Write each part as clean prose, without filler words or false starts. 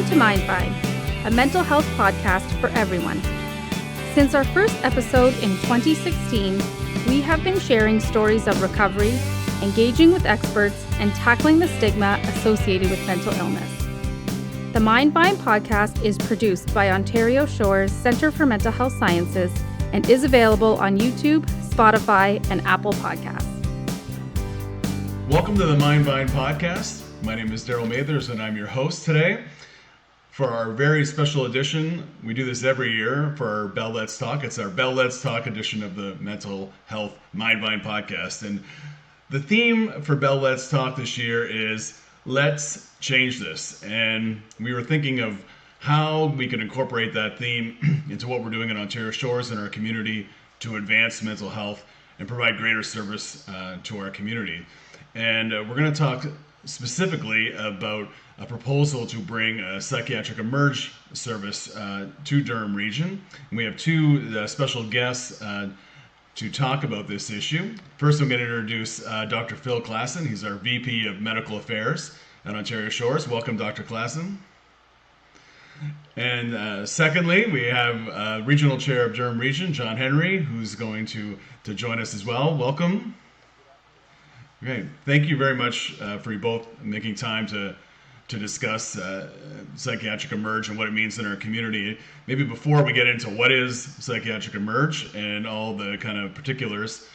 to Mindvine, a mental health podcast for everyone. Since our first episode in 2016, we have been sharing stories of recovery, engaging with experts, and tackling the stigma associated with mental illness. The Mindvine podcast is produced by Ontario Shores Centre for Mental Health Sciences and is available on YouTube, Spotify, and Apple Podcasts. Welcome to the Mindvine podcast. My name is Darryl Mathers and I'm your host today. For our very special edition, we do this every year for our Bell Let's Talk. It's our Bell Let's Talk edition of the Mental Health Mindvine podcast. And the theme for Bell Let's Talk this year is Let's Change This. And we were thinking of how we can incorporate that theme into what we're doing in Ontario Shores and our community to advance mental health and provide greater service to our community. And we're going to talk specifically about a proposal to bring a psychiatric emerge service to Durham Region. And we have two special guests to talk about this issue. First, I'm going to introduce Dr. Phil Klassen. He's our VP of Medical Affairs at Ontario Shores. Welcome, Dr. Klassen. And secondly, we have Regional Chair of Durham Region, John Henry, who's going to join us as well. Welcome. Great. Thank you very much for you both making time to discuss Psychiatric Emerge and what it means in our community. Maybe before we get into what is Psychiatric Emerge and all the kind of particulars,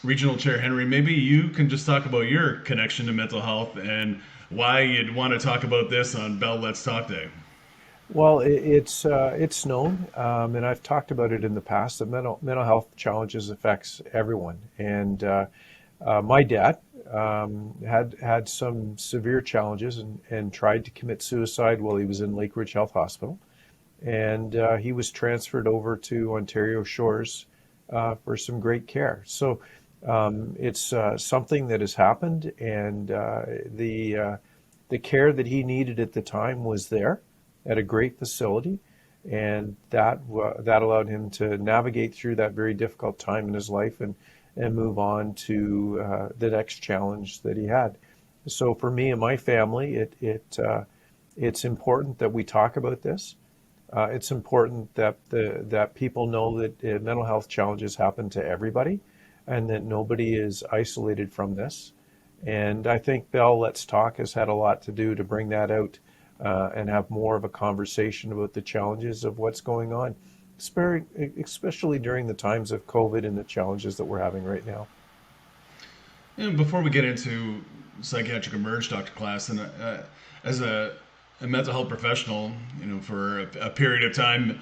Regional Chair Henry, maybe you can just talk about your connection to mental health and why you'd want to talk about this on Bell Let's Talk Day. Well, it's known, and I've talked about it in the past, that mental health challenges affects everyone. And my dad had some severe challenges and tried to commit suicide while he was in Lake Ridge Health Hospital. And he was transferred over to Ontario Shores for some great care. So it's something that has happened, and the care that he needed at the time was there at a great facility, and that allowed him to navigate through that very difficult time in his life and move on to the next challenge that he had. So for me and my family, it's important that we talk about this. It's important that people know that mental health challenges happen to everybody, and that nobody is isolated from this. And I think Bell Let's Talk has had a lot to do to bring that out and have more of a conversation about the challenges of what's going on, especially during the times of COVID and the challenges that we're having right now. And before we get into Psychiatric Emerge, Dr. Klassen, as a mental health professional, for a period of time,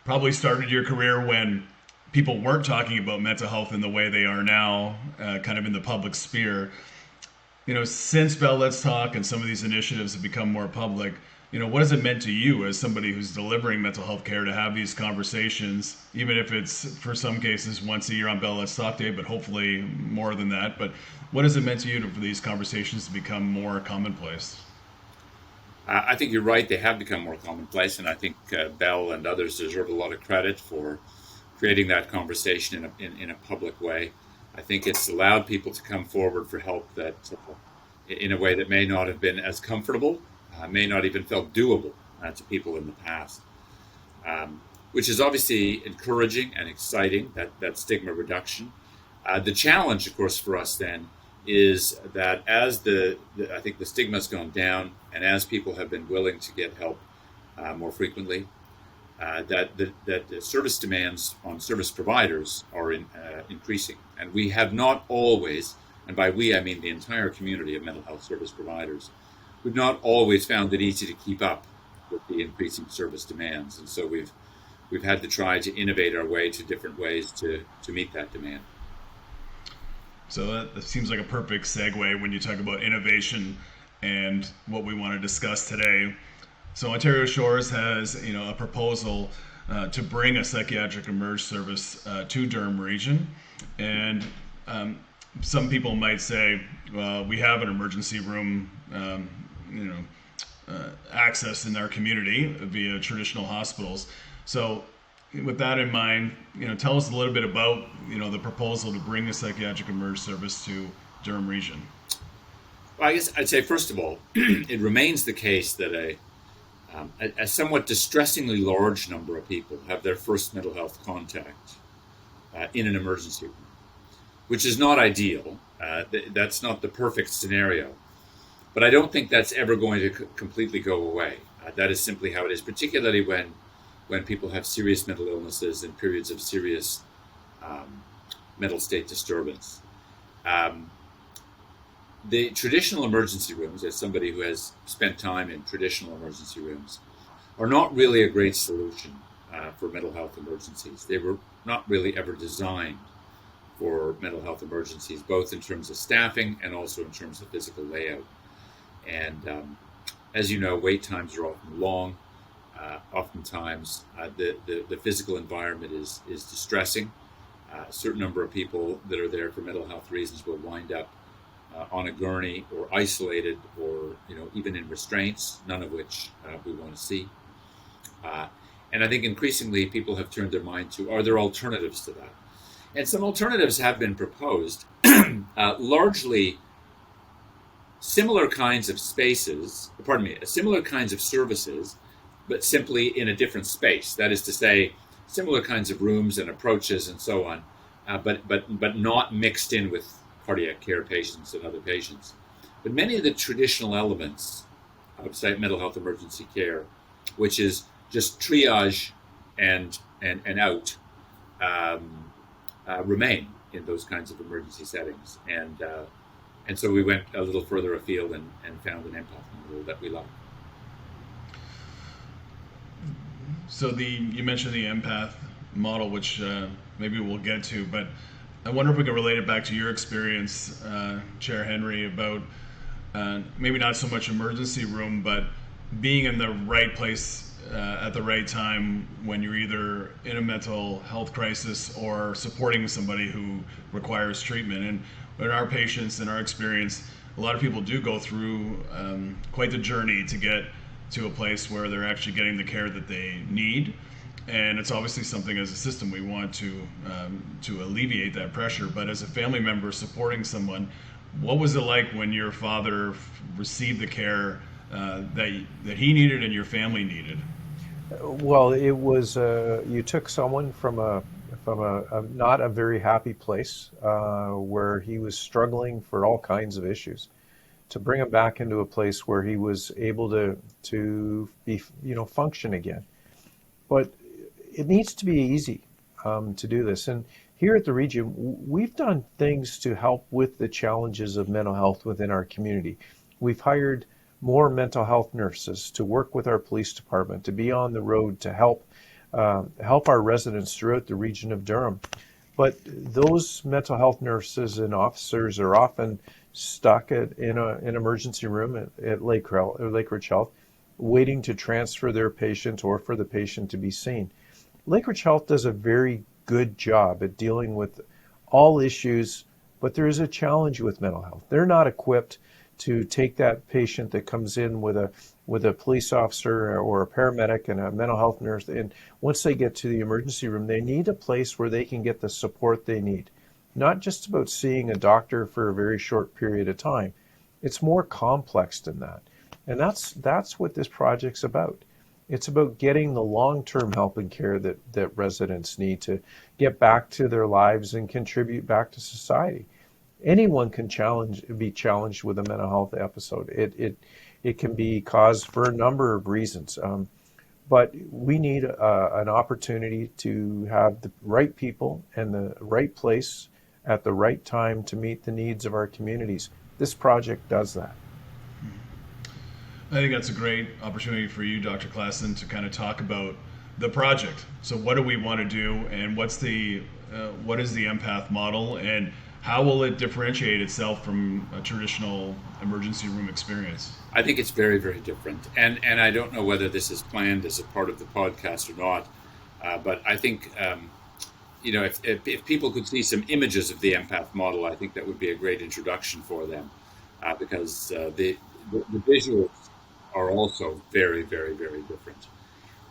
probably started your career when people weren't talking about mental health in the way they are now, kind of in the public sphere. Since Bell Let's Talk and some of these initiatives have become more public, what has it meant to you as somebody who's delivering mental health care to have these conversations, even if it's, for some cases, once a year on Bell Let's Talk Day, but hopefully more than that. But what has it meant to you for these conversations to become more commonplace? I think you're right. They have become more commonplace, and I think Bell and others deserve a lot of credit for creating that conversation in a public way. I think it's allowed people to come forward for help that, in a way that may not have been as comfortable, may not even felt doable to people in the past, which is obviously encouraging and exciting, that stigma reduction. The challenge, of course, for us then is that as I think the stigma's gone down, and as people have been willing to get help more frequently, that the service demands on service providers are increasing. And we have not always, and by we I mean the entire community of mental health service providers, we've not always found it easy to keep up with the increasing service demands. And so we've had to try to innovate our way to different ways to meet that demand. So that seems like a perfect segue when you talk about innovation and what we want to discuss today. So Ontario Shores has, a proposal to bring a psychiatric emerge service to Durham Region, and some people might say, well, we have an emergency room, access in our community via traditional hospitals. So, with that in mind, tell us a little bit about the proposal to bring a psychiatric emerge service to Durham Region. Well, I guess I'd say, first of all, it remains the case that A somewhat distressingly large number of people have their first mental health contact in an emergency room, which is not ideal. That's not the perfect scenario. But I don't think that's ever going to completely go away. That is simply how it is, particularly when people have serious mental illnesses and periods of serious mental state disturbance. The traditional emergency rooms, as somebody who has spent time in traditional emergency rooms, are not really a great solution for mental health emergencies. They were not really ever designed for mental health emergencies, both in terms of staffing and also in terms of physical layout. And as you know, wait times are often long. Oftentimes, the physical environment is distressing. A certain number of people that are there for mental health reasons will wind up on a gurney or isolated or even in restraints, none of which we want to see. And I think increasingly people have turned their mind to, are there alternatives to that? And some alternatives have been proposed, largely similar kinds of spaces, similar kinds of services, but simply in a different space. That is to say, similar kinds of rooms and approaches and so on, but not mixed in with cardiac care patients and other patients. But many of the traditional elements of mental health emergency care, which is just triage and out, remain in those kinds of emergency settings. And so we went a little further afield and found an Empath Model that we love. So you mentioned the Empath Model, which maybe we'll get to, but I wonder if we can relate it back to your experience, Chair Henry, about maybe not so much emergency room, but being in the right place at the right time when you're either in a mental health crisis or supporting somebody who requires treatment. And in our patients, in our experience, a lot of people do go through quite the journey to get to a place where they're actually getting the care that they need. And it's obviously something as a system we want to alleviate that pressure. But as a family member supporting someone, what was it like when your father received the care that he needed and your family needed? Well, it was you took someone from a not a very happy place where he was struggling for all kinds of issues, to bring him back into a place where he was able to be function again. But it needs to be easy to do this. And here at the Region, we've done things to help with the challenges of mental health within our community. We've hired more mental health nurses to work with our police department, to be on the road, to help our residents throughout the region of Durham. But those mental health nurses and officers are often stuck in an emergency room at Lake Ridge Health, waiting to transfer their patient or for the patient to be seen. Lake Ridge Health does a very good job at dealing with all issues, but there is a challenge with mental health. They're not equipped to take that patient that comes in with a police officer or a paramedic and a mental health nurse, and once they get to the emergency room, they need a place where they can get the support they need. Not just about seeing a doctor for a very short period of time. It's more complex than that. And that's what this project's about. It's about getting the long-term help and care that residents need to get back to their lives and contribute back to society. Anyone can be challenged with a mental health episode. It can be caused for a number of reasons. But we need an opportunity to have the right people and the right place at the right time to meet the needs of our communities. This project does that. I think that's a great opportunity for you, Dr. Klassen, to kind of talk about the project. So what do we want to do, and what is the Empath Model, and how will it differentiate itself from a traditional emergency room experience? I think it's very, very different. And I don't know whether this is planned as a part of the podcast or not, but I think, if people could see some images of the Empath Model, I think that would be a great introduction for them, because the visuals are also very, very, very different.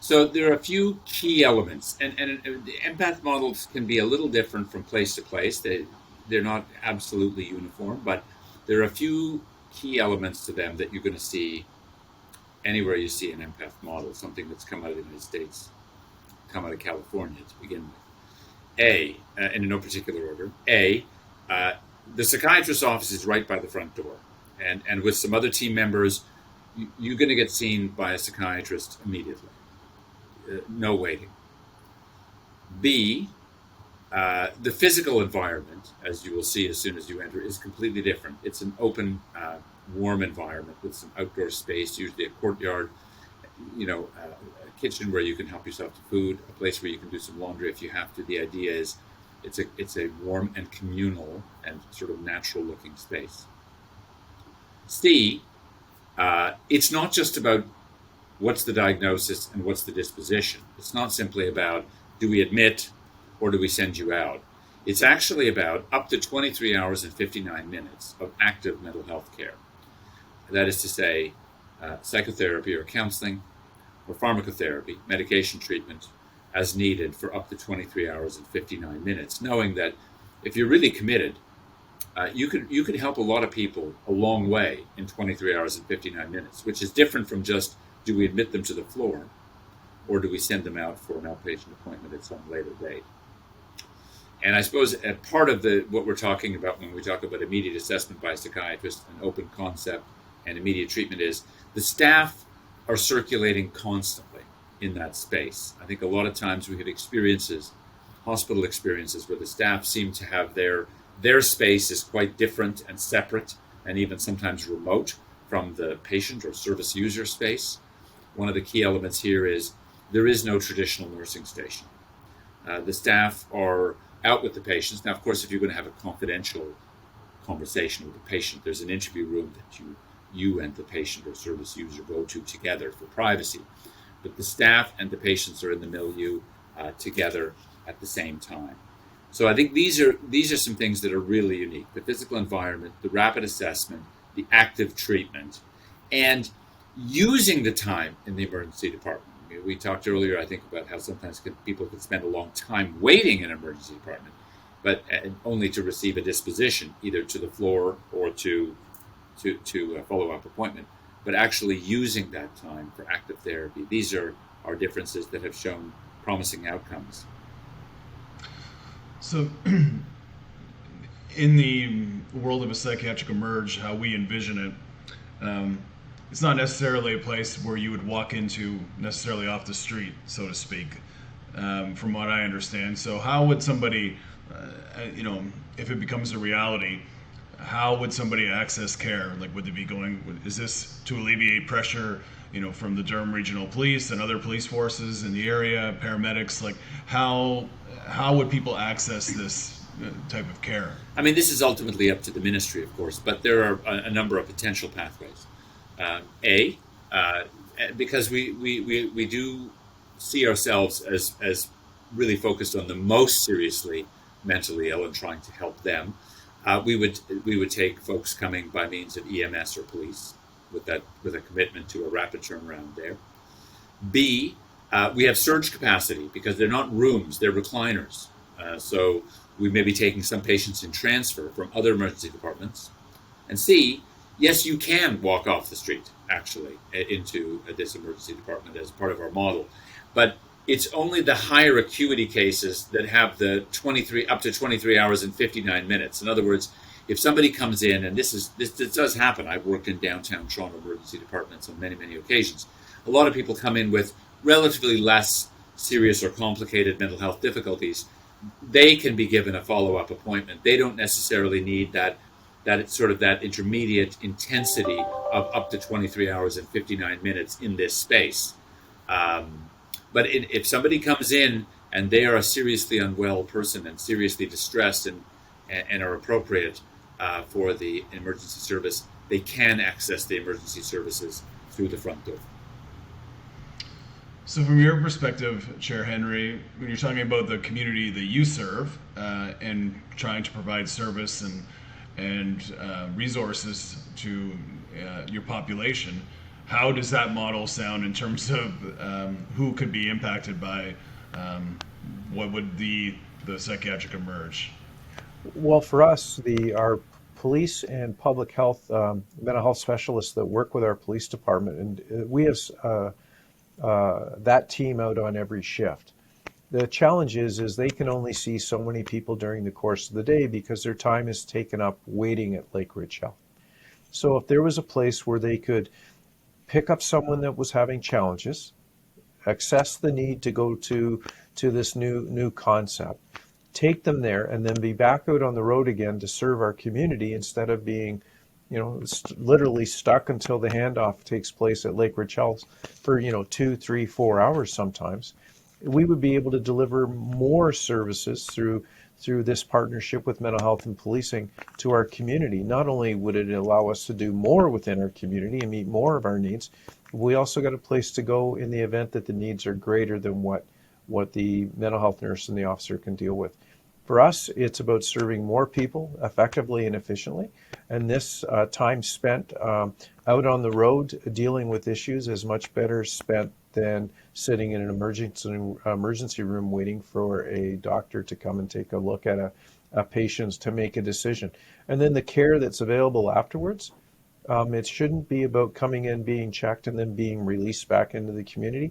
So there are a few key elements, and the Empath models can be a little different from place to place. They're not absolutely uniform, but there are a few key elements to them that you're going to see anywhere you see an empath model, something that's come out of the United States, come out of California to begin with. In no particular order, the psychiatrist's office is right by the front door. And with some other team members, you're going to get seen by a psychiatrist immediately. No waiting. B, the physical environment, as you will see as soon as you enter, is completely different. It's an open, warm environment with some outdoor space, usually a courtyard, a kitchen where you can help yourself to food, a place where you can do some laundry if you have to. The idea is it's a warm and communal and sort of natural looking space. C, it's not just about what's the diagnosis and what's the disposition. It's not simply about do we admit or do we send you out. It's actually about up to 23 hours and 59 minutes of active mental health care. That is to say, psychotherapy or counseling or pharmacotherapy, medication treatment as needed for up to 23 hours and 59 minutes, knowing that if you're really committed, you could help a lot of people a long way in 23 hours and 59 minutes, which is different from just do we admit them to the floor or do we send them out for an outpatient appointment at some later date. And I suppose a part of what we're talking about when we talk about immediate assessment by a psychiatrist, an open concept, and immediate treatment is the staff are circulating constantly in that space. I think a lot of times we have hospital experiences, where the staff seem to have their space is quite different and separate and even sometimes remote from the patient or service user space. One of the key elements here is there is no traditional nursing station. The staff are out with the patients. Now, of course, if you're going to have a confidential conversation with the patient, there's an interview room that you and the patient or service user go to together for privacy. But the staff and the patients are in the milieu together at the same time. So I think these are some things that are really unique: the physical environment, the rapid assessment, the active treatment, and using the time in the emergency department. I mean, we talked earlier, I think, about how sometimes people can spend a long time waiting in an emergency department, but only to receive a disposition, either to the floor or to a follow-up appointment, but actually using that time for active therapy. These are differences that have shown promising outcomes. So in the world of a psychiatric emerge, how we envision it, it's not necessarily a place where you would walk into necessarily off the street, so to speak, from what I understand. So how would somebody, if it becomes a reality, how would somebody access care? Like, would they be is this to alleviate pressure, from the Durham Regional Police and other police forces in the area, paramedics? Like, how would people access this type of care? I mean, this is ultimately up to the ministry, of course, but there are a number of potential pathways. Because we do see ourselves as really focused on the most seriously mentally ill and trying to help them. We would take folks coming by means of EMS or police with a commitment to a rapid turnaround there. B, we have surge capacity because they're not rooms, they're recliners. So we may be taking some patients in transfer from other emergency departments. And C, yes, you can walk off the street, actually, into this emergency department as part of our model. But it's only the higher acuity cases that have the up to 23 hours and 59 minutes. In other words, if somebody comes in, and this does happen. I've worked in downtown Toronto emergency departments on many, many occasions. A lot of people come in with relatively less serious or complicated mental health difficulties. They can be given a follow-up appointment. They don't necessarily need that intermediate intensity of up to 23 hours and 59 minutes in this space. But if somebody comes in and they are a seriously unwell person and seriously distressed and are appropriate for the emergency service, they can access the emergency services through the front door. So from your perspective, Chair Henry, when you're talking about the community that you serve and trying to provide service and resources to your population, how does that model sound in terms of who could be impacted by what would the psychiatric emerge? Well, for us, our police and public health mental health specialists that work with our police department, and we have that team out on every shift. The challenge is they can only see so many people during the course of the day because their time is taken up waiting at Lake Ridge Health. So if there was a place where they could pick up someone that was having challenges, assess the need to go to this new concept, take them there, and then be back out on the road again to serve our community instead of being, literally stuck until the handoff takes place at Lake Ridge Health for 2, 3, 4 hours sometimes. We would be able to deliver more services through this partnership with mental health and policing to our community. Not only would it allow us to do more within our community and meet more of our needs, we also got a place to go in the event that the needs are greater than what the mental health nurse and the officer can deal with. For us, it's about serving more people effectively and efficiently. And this time spent out on the road dealing with issues is much better spent than sitting in an emergency room waiting for a doctor to come and take a look at a patient to make a decision. And then the care that's available afterwards, it shouldn't be about coming in, being checked, and then being released back into the community.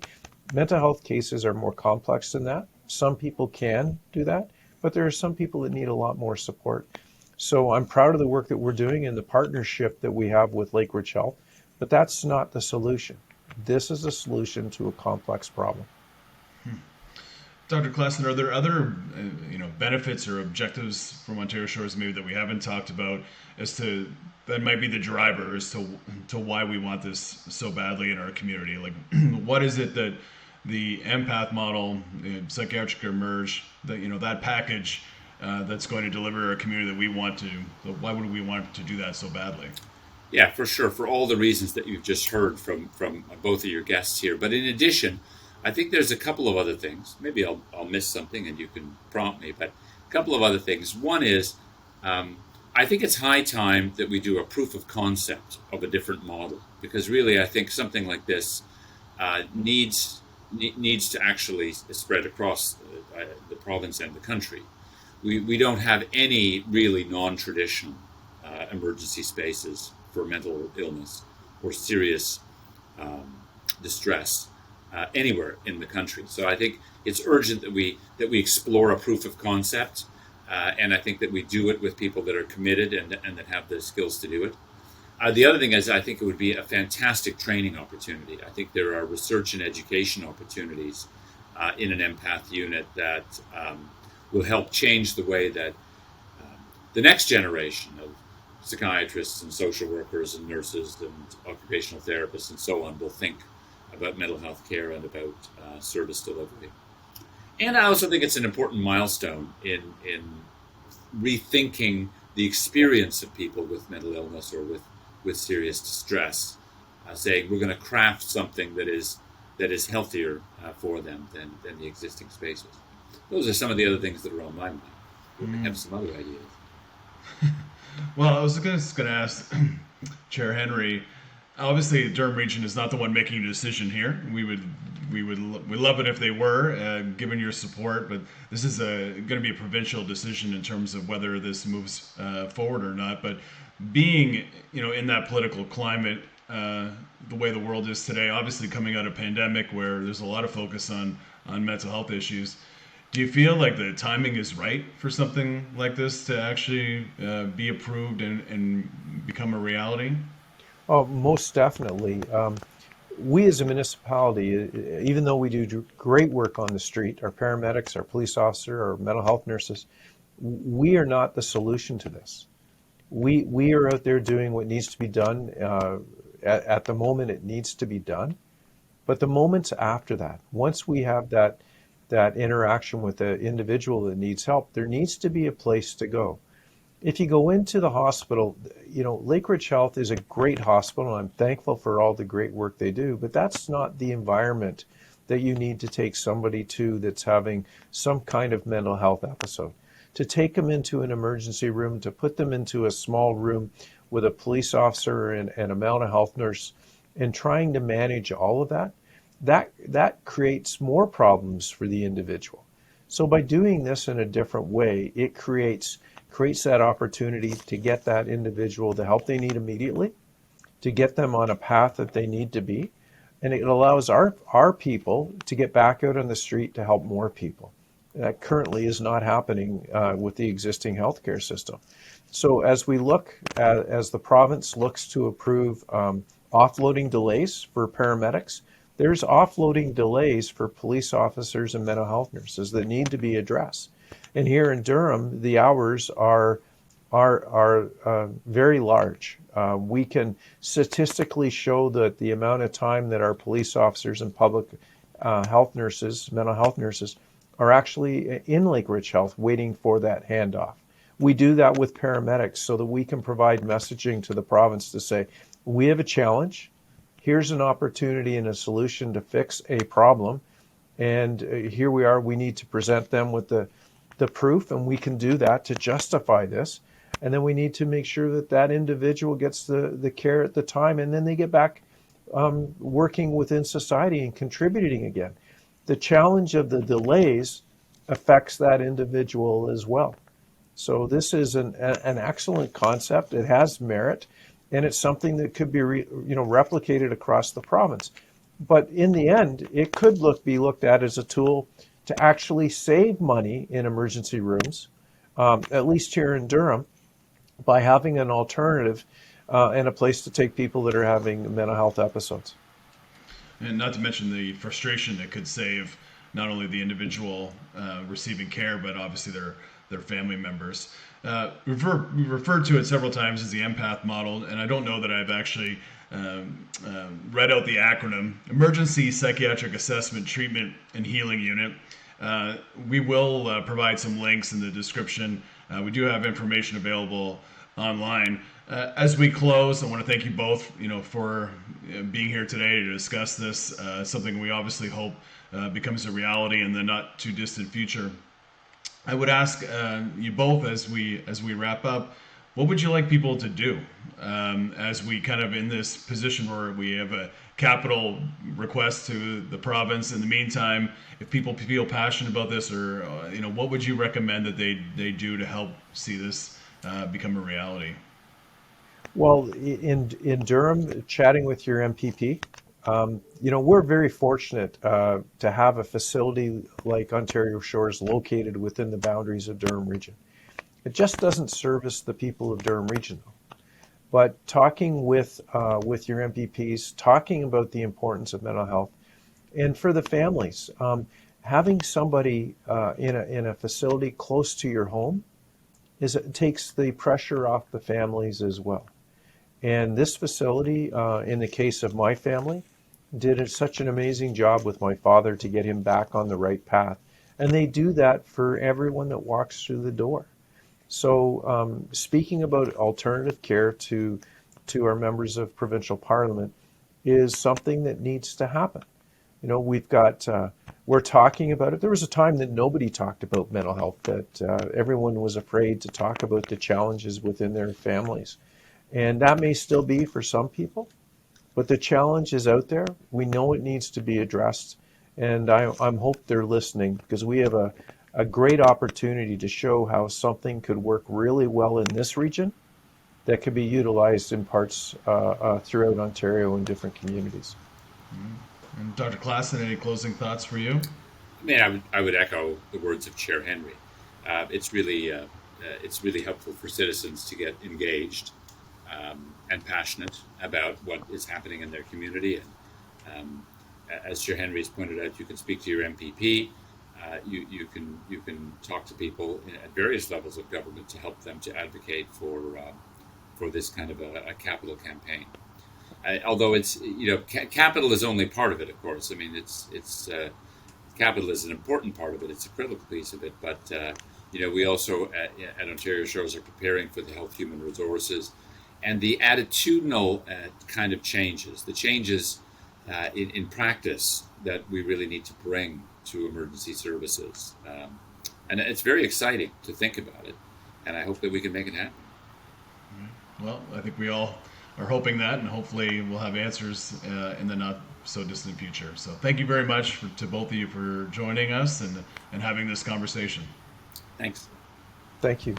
Mental health cases are more complex than that. Some people can do that, but there are some people that need a lot more support. So I'm proud of the work that we're doing and the partnership that we have with Lake Ridge Health, but that's not the solution. This is a solution to a complex problem. Dr. Klassen, are there other benefits or objectives from Ontario Shores maybe that we haven't talked about as to that might be the driver as to why we want this so badly in our community? Like, what is it that the Empath Model, the Psychiatric Emerge, that package that's going to deliver our community that we want to? So why would we want to do that so badly? Yeah, for sure, for all the reasons that you've just heard from both of your guests here. But in addition, I think there's a couple of other things. Maybe I'll miss something and you can prompt me, but a couple of other things. One is, I think it's high time that we do a proof of concept of a different model, because really I think something like this needs to actually spread across the province and the country. We don't have any really non-traditional emergency spaces for mental illness or serious distress anywhere in the country. So I think it's urgent that we explore a proof of concept, and I think that we do it with people that are committed and that have the skills to do it. The other thing is I think it would be a fantastic training opportunity. I think there are research and education opportunities in an empath unit that will help change the way that the next generation of psychiatrists and social workers and nurses and occupational therapists and so on will think about mental health care and about service delivery. And I also think it's an important milestone in rethinking the experience of people with mental illness or with serious distress, saying we're going to craft something that is healthier for them than the existing spaces. Those are some of the other things that are on my mind. We may have some other ideas. Well, I was just going to ask Chair Henry. Obviously, Durham Region is not the one making a decision here. We would love it if they were, given your support. But this is going to be a provincial decision in terms of whether this moves forward or not. But being, in that political climate, the way the world is today, obviously coming out of pandemic where there's a lot of focus on mental health issues. Do you feel like the timing is right for something like this to actually be approved and become a reality? Oh, most definitely. We as a municipality, even though we do great work on the street, our paramedics, our police officer, our mental health nurses, we are not the solution to this. We are out there doing what needs to be done. At the moment, it needs to be done. But the moments after that, once we have that interaction with the individual that needs help, there needs to be a place to go. If you go into the hospital, Lake Ridge Health is a great hospital. I'm thankful for all the great work they do, but that's not the environment that you need to take somebody to that's having some kind of mental health episode. To take them into an emergency room, to put them into a small room with a police officer and a mental health nurse, and trying to manage all of that creates more problems for the individual. So by doing this in a different way, it creates creates that opportunity to get that individual the help they need immediately, to get them on a path that they need to be. And it allows our people to get back out on the street to help more people. That currently is not happening with the existing healthcare system. So as we look at, as the province looks to approve offloading delays for paramedics, there's offloading delays for police officers and mental health nurses that need to be addressed. And here in Durham, the hours are very large. We can statistically show that the amount of time that our police officers and public health nurses, mental health nurses, are actually in Lake Ridge Health waiting for that handoff. We do that with paramedics so that we can provide messaging to the province to say, we have a challenge, here's an opportunity and a solution to fix a problem, and here we are, we need to present them with the proof, and we can do that to justify this. And then we need to make sure that that individual gets the care at the time, and then they get back working within society and contributing again. The challenge of the delays affects that individual as well. So this is an excellent concept. It has merit, and it's something that could be replicated across the province. But in the end, it could be looked at as a tool to actually save money in emergency rooms, at least here in Durham, by having an alternative and a place to take people that are having mental health episodes. And not to mention the frustration that could save not only the individual receiving care, but obviously their family members. We referred to it several times as the Empath Model, and I don't know that I've actually read out the acronym: Emergency Psychiatric Assessment, Treatment, and Healing Unit. We will provide some links in the description. We do have information available online. As we close, I want to thank you both, for being here today to discuss this. Something we obviously hope becomes a reality in the not too distant future. I would ask you both as we wrap up, what would you like people to do as we kind of in this position where we have a capital request to the province? In the meantime, if people feel passionate about this, or what would you recommend that they do to help see this become a reality? Well, in Durham, chatting with your MPP, we're very fortunate to have a facility like Ontario Shores located within the boundaries of Durham Region. It just doesn't service the people of Durham Region, though. But talking with your MPPs, talking about the importance of mental health, and for the families, having somebody in a facility close to your home it takes the pressure off the families as well. And this facility, in the case of my family, did such an amazing job with my father to get him back on the right path. And they do that for everyone that walks through the door. So speaking about alternative care to our members of provincial parliament is something that needs to happen. We're talking about it. There was a time that nobody talked about mental health, that everyone was afraid to talk about the challenges within their families. And that may still be for some people, but the challenge is out there. We know it needs to be addressed. And I'm hope they're listening, because we have a great opportunity to show how something could work really well in this region that could be utilized in parts throughout Ontario in different communities. Mm-hmm. And Dr. Klassen, any closing thoughts for you? I would echo the words of Chair Henry. It's really helpful for citizens to get engaged and passionate about what is happening in their community. And as Chair Henry has pointed out, you can speak to your MPP. You can talk to people at various levels of government to help them to advocate for this kind of a capital campaign. Although it's capital is only part of it, of course. I mean, it's capital is an important part of it. It's a critical piece of it. But we also at Ontario Shores are preparing for the Health Human Resources and the attitudinal kind of changes, the changes in practice that we really need to bring to emergency services. And it's very exciting to think about it, and I hope that we can make it happen. Well, I think we all are hoping that, and hopefully we'll have answers in the not so distant future. So thank you very much to both of you for joining us and having this conversation. Thanks. Thank you.